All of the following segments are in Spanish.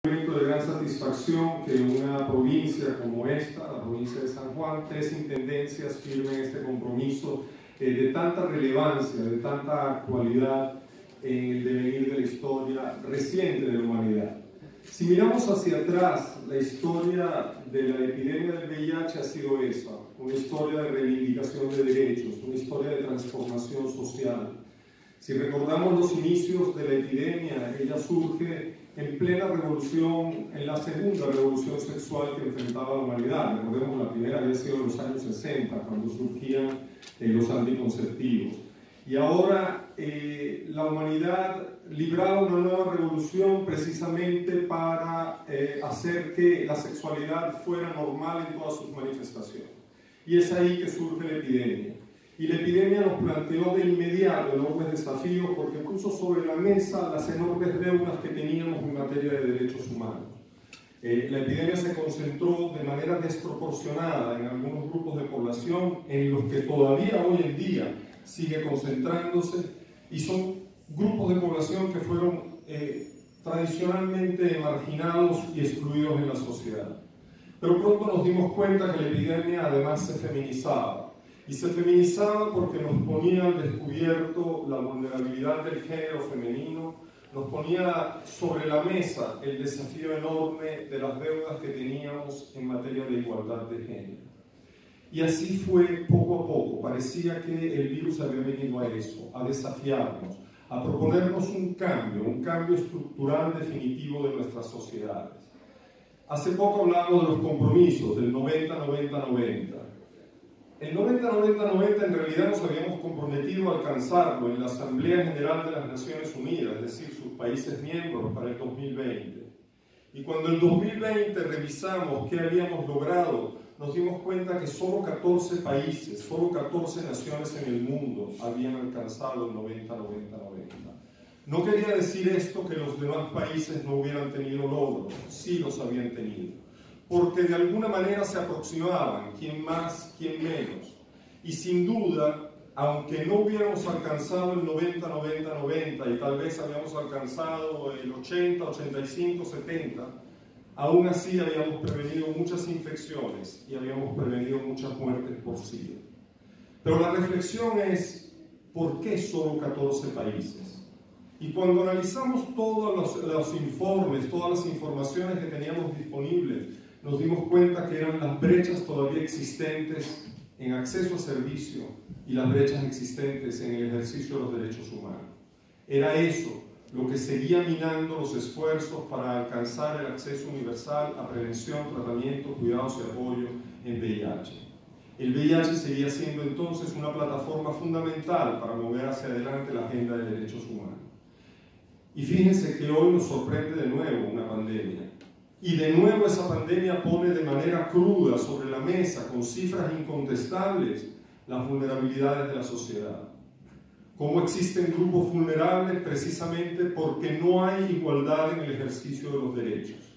De gran satisfacción que una provincia como esta, la provincia de San Juan, 3 intendencias firmen este compromiso de tanta relevancia, de tanta actualidad en el devenir de la historia reciente de la humanidad. Si miramos hacia atrás, la historia de la epidemia del VIH ha sido esa, una historia de reivindicación de derechos, una historia de transformación social. Si recordamos los inicios de la epidemia, ella surge en plena revolución, en la segunda revolución sexual que enfrentaba la humanidad. Recordemos, la primera había sido en los años 60, cuando surgían los anticonceptivos. Y ahora la humanidad libraba una nueva revolución precisamente para hacer que la sexualidad fuera normal en todas sus manifestaciones. Y es ahí que surge la epidemia. Y la epidemia nos planteó de inmediato enormes desafíos porque puso sobre la mesa las enormes deudas que teníamos en materia de derechos humanos. La epidemia se concentró de manera desproporcionada en algunos grupos de población en los que todavía hoy en día sigue concentrándose, y son grupos de población que fueron tradicionalmente marginados y excluidos en la sociedad. Pero pronto nos dimos cuenta que la epidemia además se feminizaba. Y se feminizaba porque nos ponía al descubierto la vulnerabilidad del género femenino, nos ponía sobre la mesa el desafío enorme de las deudas que teníamos en materia de igualdad de género. Y así fue poco a poco. Parecía que el virus había venido a eso, a desafiarnos, a proponernos un cambio estructural definitivo de nuestras sociedades. Hace poco hablamos de los compromisos, del 90-90-90. El 90-90-90 en realidad nos habíamos comprometido a alcanzarlo en la Asamblea General de las Naciones Unidas, es decir, sus países miembros, para el 2020. Y cuando en el 2020 revisamos qué habíamos logrado, nos dimos cuenta que solo 14 países, solo 14 naciones en el mundo habían alcanzado el 90-90-90. No quería decir esto que los demás países no hubieran tenido logros, sí los habían tenido, porque de alguna manera se aproximaban, quién más, quién menos. Y sin duda, aunque no hubiéramos alcanzado el 90-90-90 y tal vez habíamos alcanzado el 80-85-70, aún así habíamos prevenido muchas infecciones y habíamos prevenido muchas muertes por SIDA. Pero la reflexión es, ¿por qué solo 14 países? Y cuando analizamos todos los informes, todas las informaciones que teníamos disponibles, nos dimos cuenta que eran las brechas todavía existentes en acceso a servicio y las brechas existentes en el ejercicio de los derechos humanos. Era eso lo que seguía minando los esfuerzos para alcanzar el acceso universal a prevención, tratamiento, cuidados y apoyo en VIH. El VIH seguía siendo entonces una plataforma fundamental para mover hacia adelante la agenda de derechos humanos. Y fíjense que hoy nos sorprende de nuevo una pandemia. Y de nuevo esa pandemia pone de manera cruda sobre la mesa, con cifras incontestables, las vulnerabilidades de la sociedad. Cómo existen grupos vulnerables precisamente porque no hay igualdad en el ejercicio de los derechos.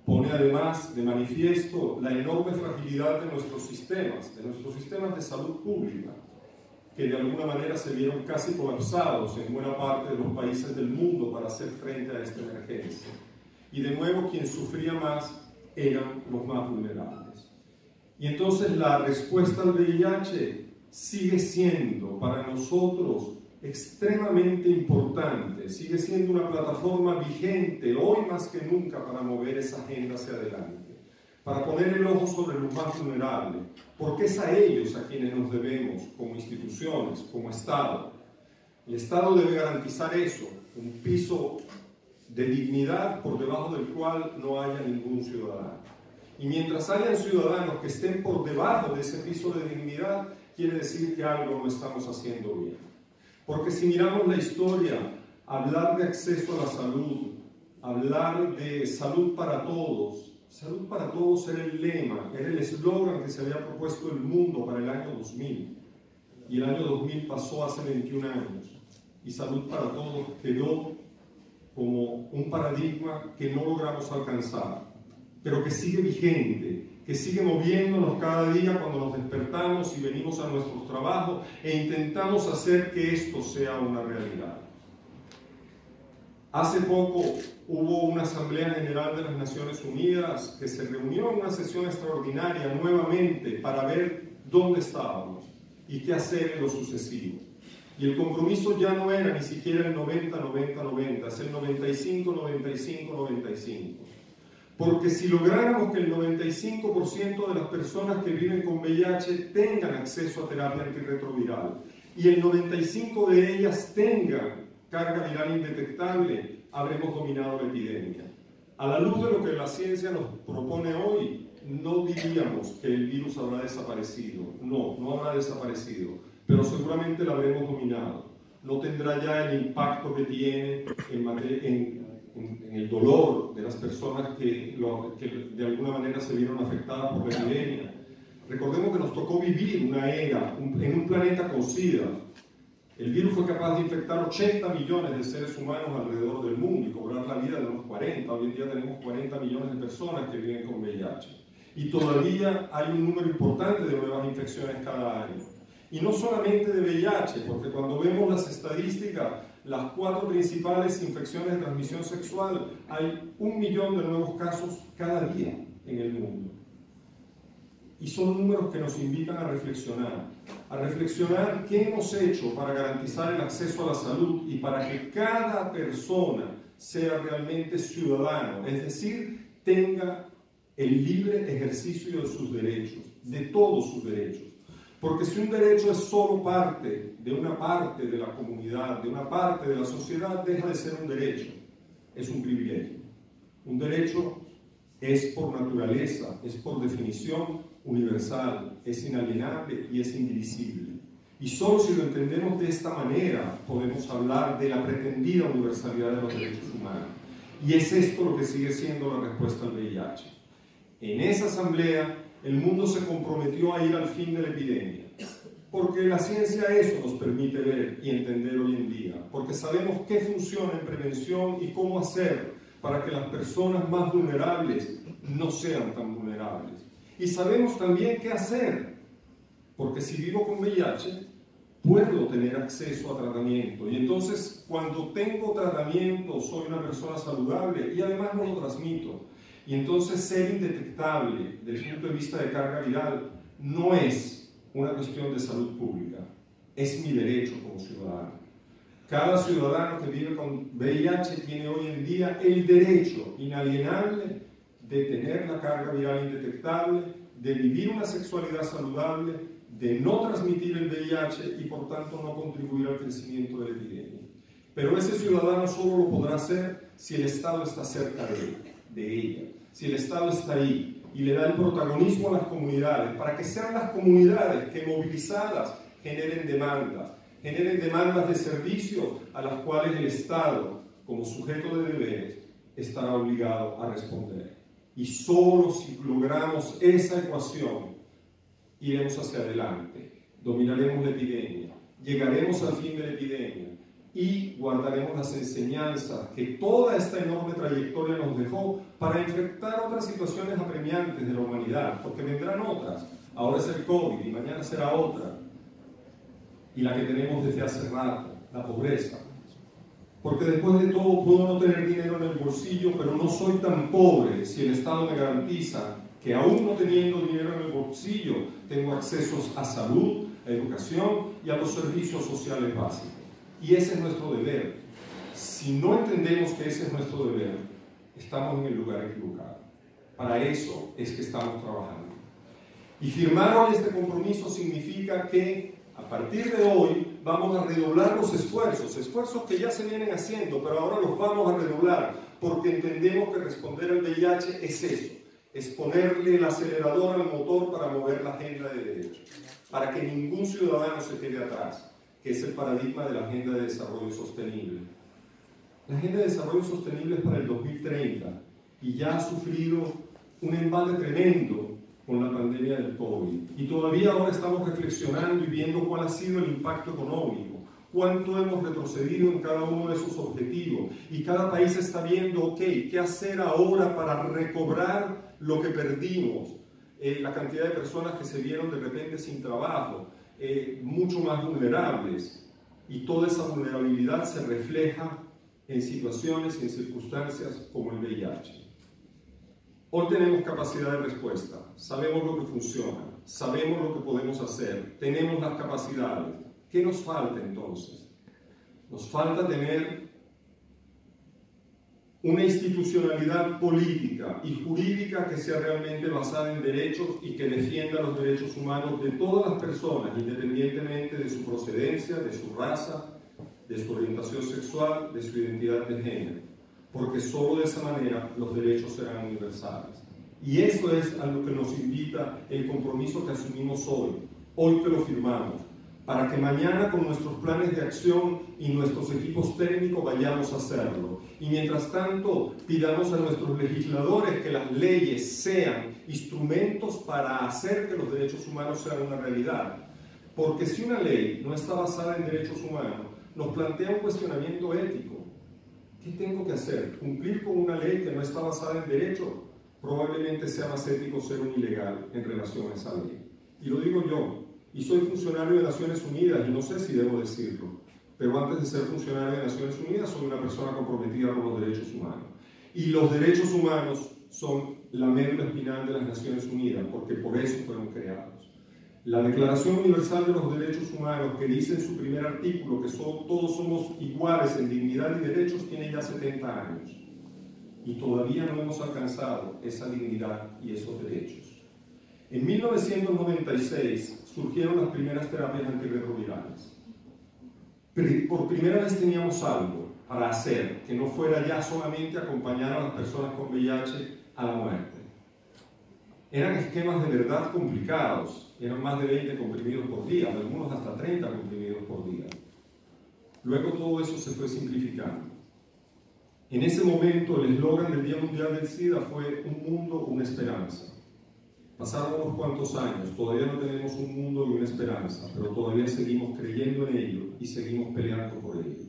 Pone además de manifiesto la enorme fragilidad de nuestros sistemas de salud pública, que de alguna manera se vieron casi colapsados en buena parte de los países del mundo para hacer frente a esta emergencia. Y de nuevo quien sufría más eran los más vulnerables. Y entonces la respuesta al VIH sigue siendo para nosotros extremadamente importante, sigue siendo una plataforma vigente hoy más que nunca para mover esa agenda hacia adelante, para poner el ojo sobre los más vulnerables, porque es a ellos a quienes nos debemos como instituciones, como Estado. El Estado debe garantizar eso, un piso de dignidad por debajo del cual no haya ningún ciudadano. Y mientras hayan ciudadanos que estén por debajo de ese piso de dignidad, quiere decir que algo no estamos haciendo bien. Porque si miramos la historia, hablar de acceso a la salud, hablar de salud para todos era el lema, era el eslogan que se había propuesto el mundo para el año 2000. Y el año 2000 pasó hace 21 años. Y salud para todos quedó como un paradigma que no logramos alcanzar, pero que sigue vigente, que sigue moviéndonos cada día cuando nos despertamos y venimos a nuestros trabajos e intentamos hacer que esto sea una realidad. Hace poco hubo una Asamblea General de las Naciones Unidas que se reunió en una sesión extraordinaria nuevamente para ver dónde estábamos y qué hacer en lo sucesivo. Y el compromiso ya no era ni siquiera el 90-90-90, es el 95-95-95. Porque si lográramos que el 95% de las personas que viven con VIH tengan acceso a terapia antirretroviral y el 95% de ellas tengan carga viral indetectable, habremos dominado la epidemia. A la luz de lo que la ciencia nos propone hoy, no diríamos que el virus habrá desaparecido. No, no habrá desaparecido, pero seguramente la habremos dominado. No tendrá ya el impacto que tiene en el dolor de las personas que de alguna manera se vieron afectadas por la epidemia. Recordemos que nos tocó vivir una era en un planeta con SIDA. El virus fue capaz de infectar 80 millones de seres humanos alrededor del mundo y cobrar la vida de unos 40. Hoy en día tenemos 40 millones de personas que viven con VIH. Y todavía hay un número importante de nuevas infecciones cada año. Y no solamente de VIH, porque cuando vemos las estadísticas, las 4 principales infecciones de transmisión sexual, hay 1 millón de nuevos casos cada día en el mundo. Y son números que nos invitan a reflexionar qué hemos hecho para garantizar el acceso a la salud y para que cada persona sea realmente ciudadano, es decir, tenga el libre ejercicio de sus derechos, de todos sus derechos. Porque si un derecho es solo parte de una parte de la comunidad, de una parte de la sociedad, deja de ser un derecho, es un privilegio. Un derecho es por naturaleza, es por definición universal, es inalienable y es indivisible. Y solo si lo entendemos de esta manera podemos hablar de la pretendida universalidad de los derechos humanos. Y es esto lo que sigue siendo la respuesta al VIH. En esa asamblea el mundo se comprometió a ir al fin de la epidemia, porque la ciencia eso nos permite ver y entender hoy en día, porque sabemos qué funciona en prevención y cómo hacer para que las personas más vulnerables no sean tan vulnerables. Y sabemos también qué hacer, porque si vivo con VIH, puedo tener acceso a tratamiento. Y entonces, cuando tengo tratamiento, soy una persona saludable y además no lo transmito. Y entonces, ser indetectable desde el punto de vista de carga viral no es una cuestión de salud pública, es mi derecho como ciudadano. Cada ciudadano que vive con VIH tiene hoy en día el derecho inalienable de tener la carga viral indetectable, de vivir una sexualidad saludable, de no transmitir el VIH y por tanto no contribuir al crecimiento de la epidemia. Pero ese ciudadano solo lo podrá hacer si el Estado está cerca de ella, si el Estado está ahí y le da el protagonismo a las comunidades, para que sean las comunidades que movilizadas generen demandas de servicios a las cuales el Estado, como sujeto de deberes, estará obligado a responder. Y solo si logramos esa ecuación, iremos hacia adelante, dominaremos la epidemia, llegaremos al fin de la epidemia y guardaremos las enseñanzas que toda esta enorme trayectoria nos dejó para enfrentar otras situaciones apremiantes de la humanidad, porque vendrán otras. Ahora es el COVID y mañana será otra. Y la que tenemos desde hace rato, la pobreza. Porque después de todo puedo no tener dinero en el bolsillo, pero no soy tan pobre si el Estado me garantiza que aún no teniendo dinero en el bolsillo, tengo acceso a salud, a educación y a los servicios sociales básicos. Y ese es nuestro deber. Si no entendemos que ese es nuestro deber, estamos en el lugar equivocado. Para eso es que estamos trabajando. Y firmar hoy este compromiso significa que a partir de hoy vamos a redoblar los esfuerzos que ya se vienen haciendo, pero ahora los vamos a redoblar porque entendemos que responder al VIH es eso, es ponerle el acelerador al motor para mover la agenda de derechos, para que ningún ciudadano se quede atrás, que es el paradigma de la Agenda de Desarrollo Sostenible. La Agenda de Desarrollo Sostenible es para el 2030 y ya ha sufrido un embate tremendo con la pandemia del COVID. Y todavía ahora estamos reflexionando y viendo cuál ha sido el impacto económico, cuánto hemos retrocedido en cada uno de esos objetivos. Y cada país está viendo, ok, ¿qué hacer ahora para recobrar lo que perdimos? La cantidad de personas que se vieron de repente sin trabajo, mucho más vulnerables. Y toda esa vulnerabilidad se refleja en situaciones y en circunstancias como el VIH. Hoy tenemos capacidad de respuesta, sabemos lo que funciona, sabemos lo que podemos hacer, tenemos las capacidades. ¿Qué nos falta entonces? Nos falta tener una institucionalidad política y jurídica que sea realmente basada en derechos y que defienda los derechos humanos de todas las personas, independientemente de su procedencia, de su raza, de su orientación sexual, de su identidad de género, porque solo de esa manera los derechos serán universales. Y eso es a lo que nos invita el compromiso que asumimos hoy que lo firmamos, para que mañana con nuestros planes de acción y nuestros equipos técnicos vayamos a hacerlo. Y mientras tanto, pidamos a nuestros legisladores que las leyes sean instrumentos para hacer que los derechos humanos sean una realidad. Porque si una ley no está basada en derechos humanos, nos plantea un cuestionamiento ético. ¿Qué tengo que hacer? ¿Cumplir con una ley que no está basada en derecho? Probablemente sea más ético ser un ilegal en relación a esa ley. Y lo digo yo, y soy funcionario de Naciones Unidas, y no sé si debo decirlo, pero antes de ser funcionario de Naciones Unidas soy una persona comprometida con los derechos humanos. Y los derechos humanos son la médula espinal de las Naciones Unidas, porque por eso fueron creados. La Declaración Universal de los Derechos Humanos, que dice en su primer artículo que todos somos iguales en dignidad y derechos, tiene ya 70 años. Y todavía no hemos alcanzado esa dignidad y esos derechos. En 1996 surgieron las primeras terapias antirretrovirales. Por primera vez teníamos algo para hacer que no fuera ya solamente acompañar a las personas con VIH a la muerte. Eran esquemas de verdad complicados, eran más de 20 comprimidos por día, algunos hasta 30 comprimidos por día. Luego todo eso se fue simplificando. En ese momento el eslogan del Día Mundial del SIDA fue "Un mundo, una esperanza". Pasaron unos cuantos años, todavía no tenemos un mundo y una esperanza, pero todavía seguimos creyendo en ello y seguimos peleando por ello.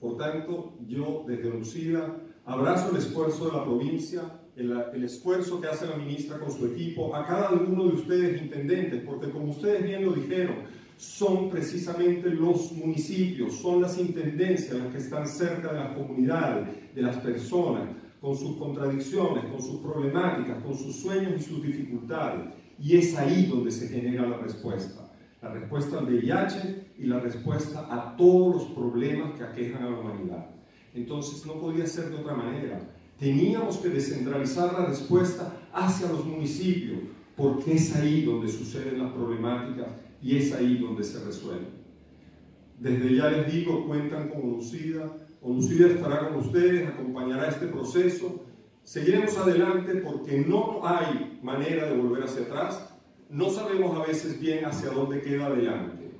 Por tanto, yo desde Lucida abrazo el esfuerzo de la provincia, el esfuerzo que hace la ministra con su equipo, a cada uno de ustedes intendentes, porque como ustedes bien lo dijeron, son precisamente los municipios, son las intendencias las que están cerca de las comunidades, de las personas, con sus contradicciones, con sus problemáticas, con sus sueños y sus dificultades. Y es ahí donde se genera la respuesta al VIH y la respuesta a todos los problemas que aquejan a la humanidad. Entonces no podía ser de otra manera. Teníamos que descentralizar la respuesta hacia los municipios, porque es ahí donde suceden las problemáticas y es ahí donde se resuelven. Desde ya les digo, cuentan con Lucida. Lucida estará con ustedes, acompañará este proceso. Seguiremos adelante porque no hay manera de volver hacia atrás. No sabemos a veces bien hacia dónde queda adelante,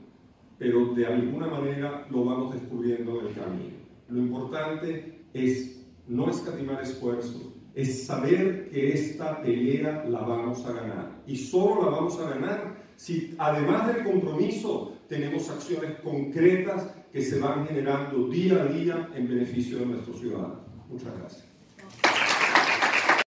pero de alguna manera lo vamos descubriendo en el camino. Lo importante es no escatimar esfuerzo, es saber que esta pelea la vamos a ganar. Y solo la vamos a ganar si, además del compromiso, tenemos acciones concretas que se van generando día a día en beneficio de nuestros ciudadanos. Muchas gracias.